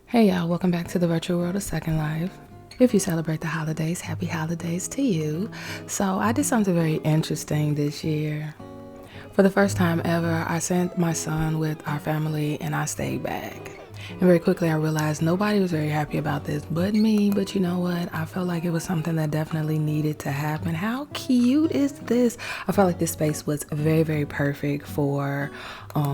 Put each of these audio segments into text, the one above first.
Hey y'all, welcome back to the virtual world of Second Life. If you celebrate the holidays, happy holidays to you. So I did something very interesting this year. For the first time ever, I sent my son with our family and I stayed back. And very quickly I realized nobody was very happy about this but me. But you know what? I felt like it was something that definitely needed to happen. How cute is this? I felt like this space was very, very perfect for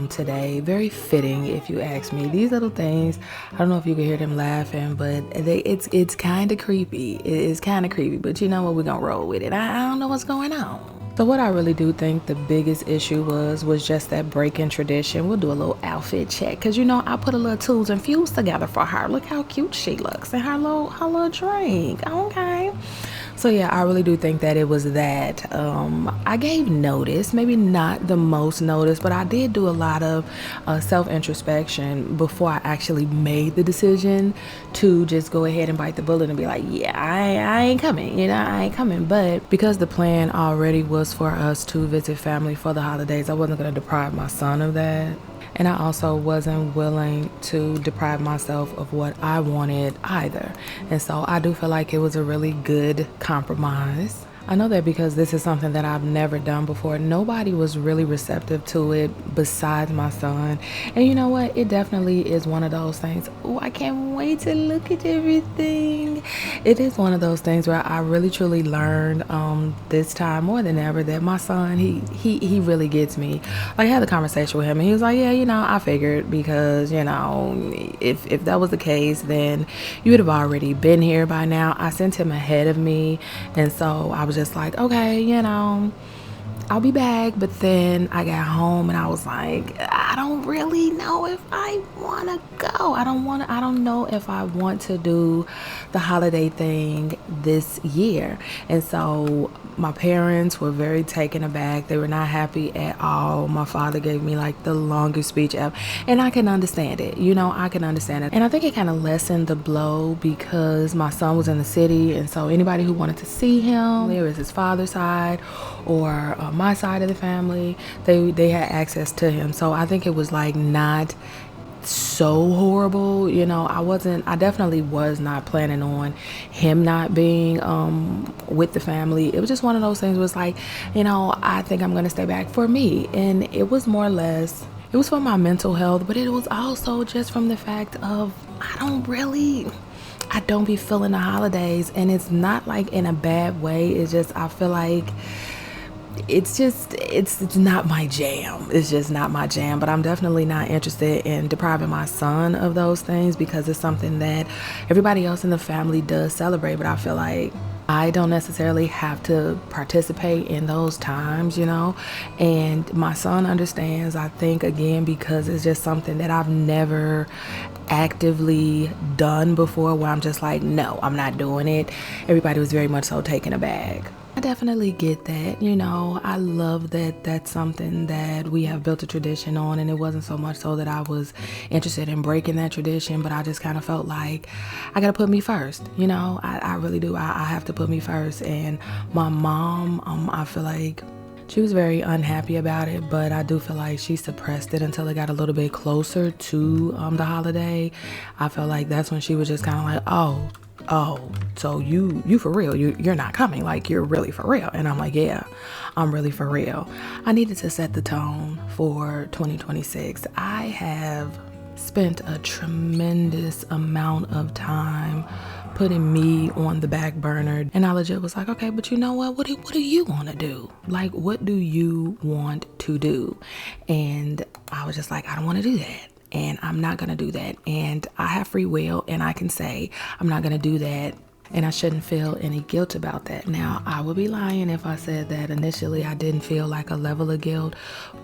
today. Very fitting, if you ask me. These little things, I don't know if you can hear them laughing, but it's kind of creepy. It is kind of creepy, but you know what? We're gonna roll with it. I don't know what's going on. So what I really do think the biggest issue was just that break in tradition. We'll do a little outfit check because I put a little tools and fuels together for her. Look how cute she looks and her little drink. Okay. So yeah, I really do think that it was that. I gave notice, maybe not the most notice, but I did do a lot of self-introspection before I actually made the decision to just go ahead and bite the bullet and be like, yeah, I ain't coming, I ain't coming. But because the plan already was for us to visit family for the holidays, I wasn't going to deprive my son of that. And I also wasn't willing to deprive myself of what I wanted either. And so I do feel like it was a really good compromise. I know that because this is something that I've never done before. Nobody was really receptive to it besides my son. And you know what? It definitely is one of those things. Oh, I can't wait to look at everything. It is one of those things where I really truly learned this time more than ever that my son, he really gets me. Like I had a conversation with him and he was like, yeah, I figured because, if that was the case, then you would have already been here by now. I sent him ahead of me. And so I was just like, okay, I'll be back. But then I got home and I was like, I don't really know if I want to go. I don't know if I want to do the holiday thing this year. And so my parents were very taken aback. They were not happy at all. My father gave me like the longest speech ever. And I can understand it. I can understand it. And I think it kind of lessened the blow because my son was in the city. And so anybody who wanted to see him, whether it was his father's side or my side of the family, they had access to him. So I think it was like not so horrible. I definitely was not planning on him not being with the family. It was just one of those things where it's like, I think I'm gonna stay back for me. And it was more or less, it was for my mental health, but it was also just from the fact of I don't be feeling the holidays. And it's not like in a bad way. It's just I feel like it's not my jam. It's just not my jam. But I'm definitely not interested in depriving my son of those things because it's something that everybody else in the family does celebrate. But I feel like I don't necessarily have to participate in those times, and my son understands, I think, again, because it's just something that I've never actively done before where I'm just like, no, I'm not doing it. Everybody was very much so taken aback. I definitely get that. I love that that's something that we have built a tradition on, and it wasn't so much so that I was interested in breaking that tradition, but I just kind of felt like I gotta put me first. I really do. I have to put me first. And my mom, I feel like she was very unhappy about it, but I do feel like she suppressed it until it got a little bit closer to the holiday. I felt like that's when she was just kind of like, oh, so you for real, you're not coming, like you're really for real. And I'm like, yeah, I'm really for real. I needed to set the tone for 2026. I have spent a tremendous amount of time putting me on the back burner, and I legit was like, okay, but you know what do you want to do? Like, what do you want to do? And I was just like, I don't want to do that. And I'm not going to do that. And I have free will, and I can say I'm not going to do that. And I shouldn't feel any guilt about that. Now, I would be lying if I said that initially I didn't feel like a level of guilt.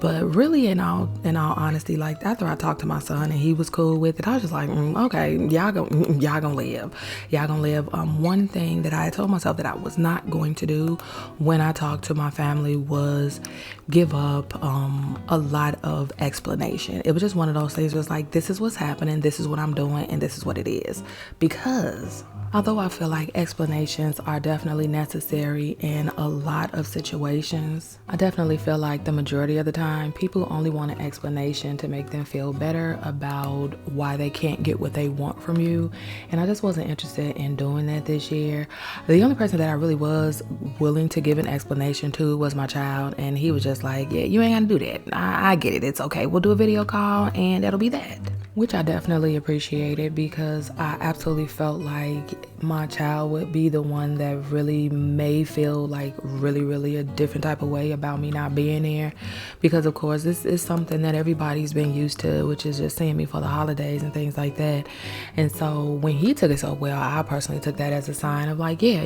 But really, in all honesty, like after I talked to my son and he was cool with it, I was just like, okay, y'all gonna live. Y'all gonna live. One thing that I had told myself that I was not going to do when I talked to my family was give up a lot of explanation. It was just one of those things where it's like, this is what's happening, this is what I'm doing, and this is what it is. Because Although I feel like explanations are definitely necessary in a lot of situations, I definitely feel like the majority of the time people only want an explanation to make them feel better about why they can't get what they want from you. And I just wasn't interested in doing that this year. The only person that I really was willing to give an explanation to was my child, and he was just like, yeah, you ain't gotta do that. I get it. It's okay. We'll do a video call and that'll be that. Which I definitely appreciated, because I absolutely felt like my child would be the one that really may feel like really a different type of way about me not being there. Because of course this is something that everybody's been used to, which is just seeing me for the holidays and things like that. And so when he took it so well, I personally took that as a sign of like, yeah,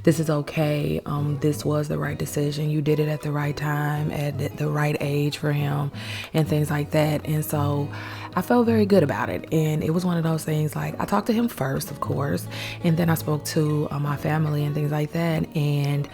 this is okay. This was the right decision. You did it at the right time, at the right age for him, and things like that. And so I felt very good about it. And it was one of those things, like I talked to him first, of course, and then I spoke to my family and things like that. And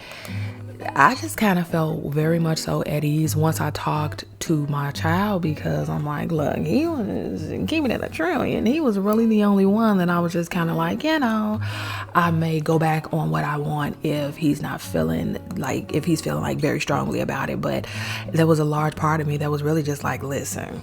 I just kind of felt very much so at ease once I talked to my child, because I'm like, look, he was keeping it a trillion. He was really the only one that I was just kind of like, I may go back on what I want if he's feeling like very strongly about it. But there was a large part of me that was really just like, listen,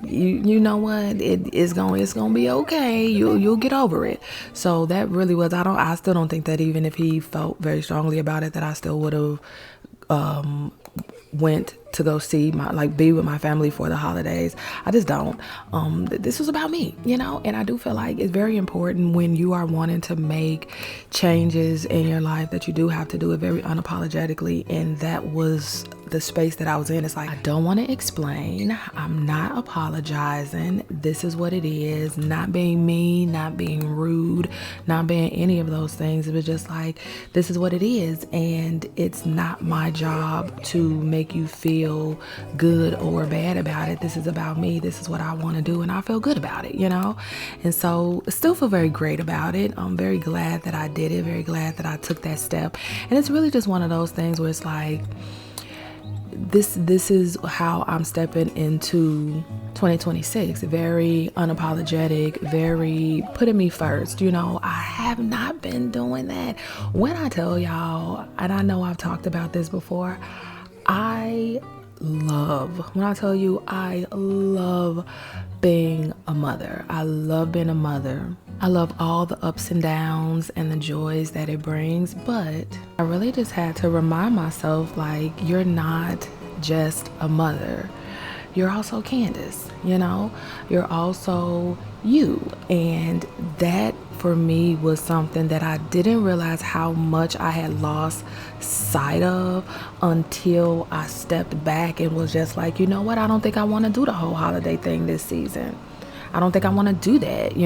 you know what, it's gonna be okay. You'll get over it. So that really was, I still don't think that even if he felt very strongly about it, that I still would have went to go see be with my family for the holidays. I just don't. This was about me, and I do feel like it's very important when you are wanting to make changes in your life that you do have to do it very unapologetically. And that was the space that I was in. It's like, I don't want to explain. I'm not apologizing. This is what it is. Not being mean, not being rude, not being any of those things. It was just like, this is what it is. And it's not my job to make you feel good or bad about it. This is about me. This is what I want to do. And I feel good about it, And so I still feel very great about it. I'm very glad that I did it. Very glad that I took that step. And it's really just one of those things where it's like, this is how I'm stepping into 2026. Very unapologetic, very putting me first. I have not been doing that. When I tell y'all, and I know I've talked about this before, I love being a mother. I love being a mother. I love all the ups and downs and the joys that it brings, but I really just had to remind myself, like, you're not just a mother. You're also Candace, you're also you. And that for me was something that I didn't realize how much I had lost sight of until I stepped back and was just like, you know what? I don't think I want to do the whole holiday thing this season. I don't think I want to do that,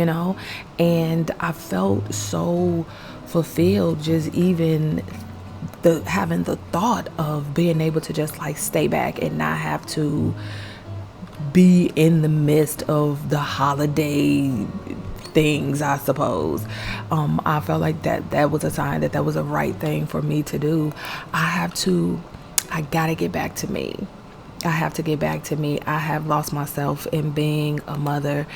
and I felt so fulfilled just even having the thought of being able to just like stay back and not have to be in the midst of the holiday things, I suppose. I felt like that was a sign that was a right thing for me to do. I gotta get back to me. I have to get back to me. I have lost myself in being a mother.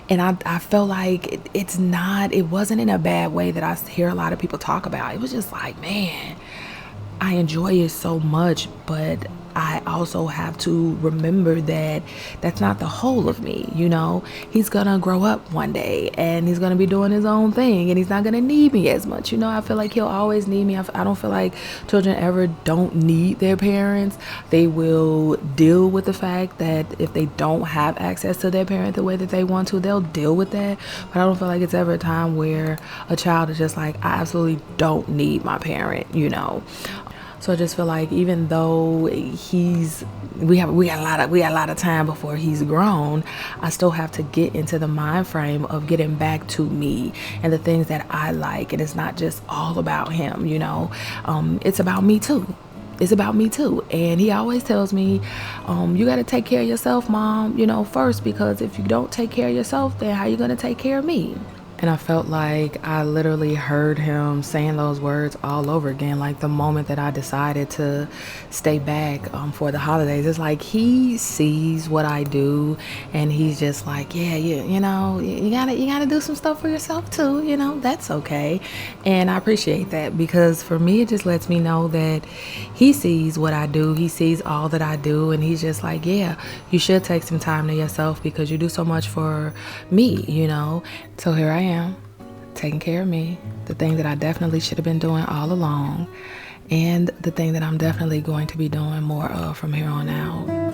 And I felt like it wasn't in a bad way that I hear a lot of people talk about. It was just like, man, I enjoy it so much, but I also have to remember that that's not the whole of me. He's gonna grow up one day and he's gonna be doing his own thing and he's not gonna need me as much. I feel like he'll always need me. I don't feel like children ever don't need their parents. They will deal with the fact that if they don't have access to their parent the way that they want to, they'll deal with that. But I don't feel like it's ever a time where a child is just like, I absolutely don't need my parent, So I just feel like even though we got a lot of time before he's grown, I still have to get into the mind frame of getting back to me and the things that I like. And it's not just all about him, it's about me too. It's about me too. And he always tells me, you got to take care of yourself, Mom, first, because if you don't take care of yourself, then how you going to take care of me? And I felt like I literally heard him saying those words all over again. Like the moment that I decided to stay back for the holidays, it's like he sees what I do, and he's just like, yeah, you gotta do some stuff for yourself too. That's okay. And I appreciate that, because for me, it just lets me know that he sees what I do. He sees all that I do, and he's just like, yeah, you should take some time to yourself because you do so much for me. So here I am, taking care of me, the thing that I definitely should have been doing all along, and the thing that I'm definitely going to be doing more of from here on out.